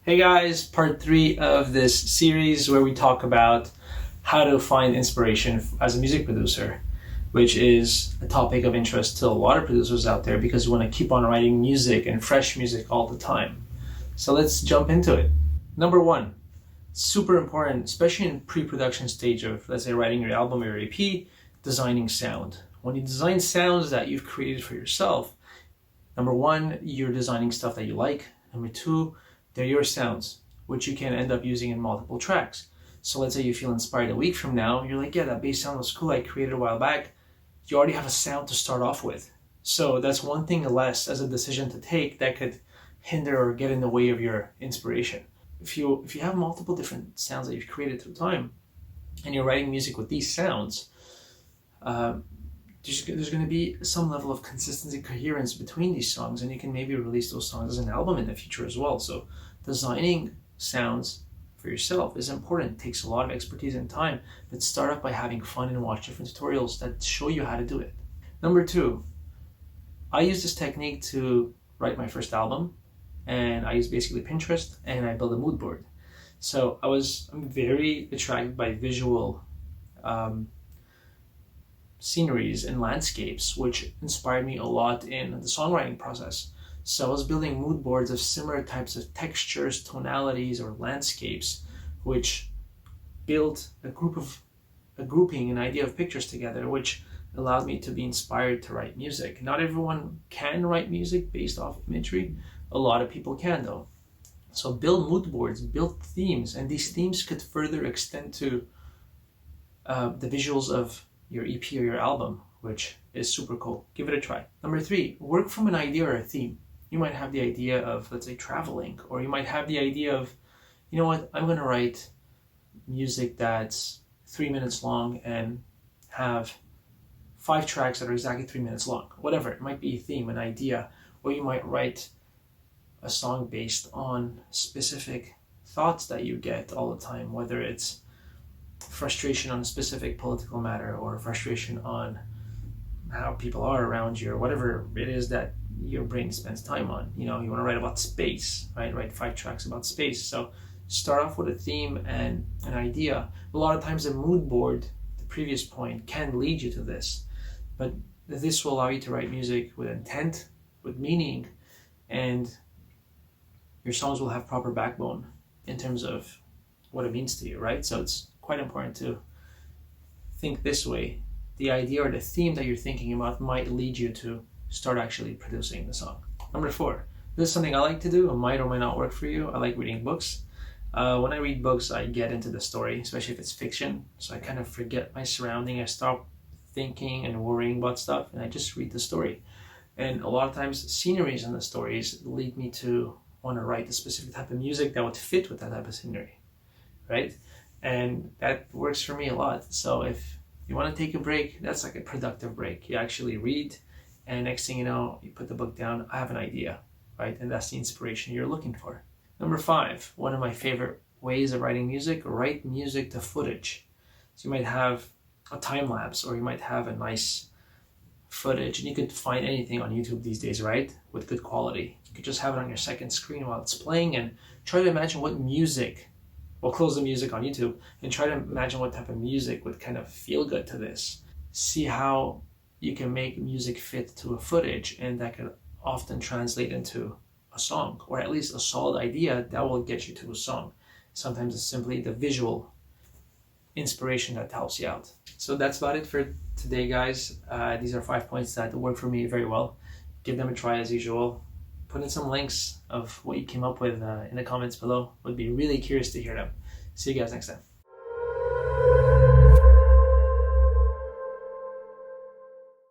Hey guys, part 3 of this series where we talk about how to find inspiration as a music producer, which is a topic of interest to a lot of producers out there because we want to keep on writing music and fresh music all the time. So let's jump into it. Number 1, super important, especially in pre-production stage of, let's say, writing your album or your EP, designing sound. When you design sounds that you've created for yourself, number 1, you're designing stuff that you like. Number 2, they're your sounds, which you can end up using in multiple tracks. So let's say you feel inspired a week from now, you're like, yeah, that bass sound was cool, I created a while back. You already have a sound to start off with. So that's one thing less as a decision to take that could hinder or get in the way of your inspiration. If you have multiple different sounds that you've created through time, and you're writing music with these sounds, there's going to be some level of consistency, coherence between these songs, and you can maybe release those songs as an album in the future as well. So designing sounds for yourself is important. It takes a lot of expertise and time, but start off by having fun and watch different tutorials that show you how to do it. Number 2, I use this technique to write my first album, and I use basically Pinterest, and I build a mood board. So I'm very attracted by visual sceneries and landscapes, which inspired me a lot in the songwriting process. So I was building mood boards of similar types of textures, tonalities, or landscapes, which built a grouping, an idea of pictures together, which allowed me to be inspired to write music. Not everyone can write music based off imagery. A lot of people can though. So build mood boards, build themes, and these themes could further extend to the visuals of your EP or your album, which is super cool. Give it a try. Number 3, work from an idea or a theme. You might have the idea of, let's say, traveling, or you might have the idea of, you know what, I'm going to write music that's 3 minutes long and have 5 tracks that are exactly 3 minutes long. Whatever, it might be a theme, an idea, or you might write a song based on specific thoughts that you get all the time, whether it's frustration on a specific political matter or frustration on how people are around you or whatever it is that your brain spends time on. You know, you want to write about space, right? Write 5 tracks about space. So start off with a theme and an idea. A lot of times a mood board, the previous point, can lead you to this, but this will allow you to write music with intent, with meaning, and your songs will have proper backbone in terms of what it means to you, right? So it's quite important to think this way. The idea or the theme that you're thinking about might lead you to start actually producing the song. Number 4, this is something I like to do. It might or might not work for you. I like reading books. When I read books, I get into the story, especially if it's fiction. So I kind of forget my surrounding. I stop thinking and worrying about stuff, and I just read the story. And a lot of times, sceneries in the stories lead me to want to write a specific type of music that would fit with that type of scenery, right? And that works for me a lot. So if you want to take a break, that's like a productive break. You actually read, and next thing you know, you put the book down, I have an idea, right? And that's the inspiration you're looking for. Number 5, one of my favorite ways of writing music, write music to footage. So you might have a time lapse, or you might have a nice footage, and you could find anything on YouTube these days, right? With good quality. You could just have it on your second screen while it's playing and try to imagine what music. We'll close the music on YouTube and try to imagine what type of music would kind of feel good to this. See how you can make music fit to a footage, and that could often translate into a song, or at least a solid idea that will get you to a song. Sometimes it's simply the visual inspiration that helps you out. So that's about it for today, guys. These are 5 points that work for me very well. Give them a try as usual. Put in some links of what you came up with in the comments below. Would be really curious to hear them. See you guys next time.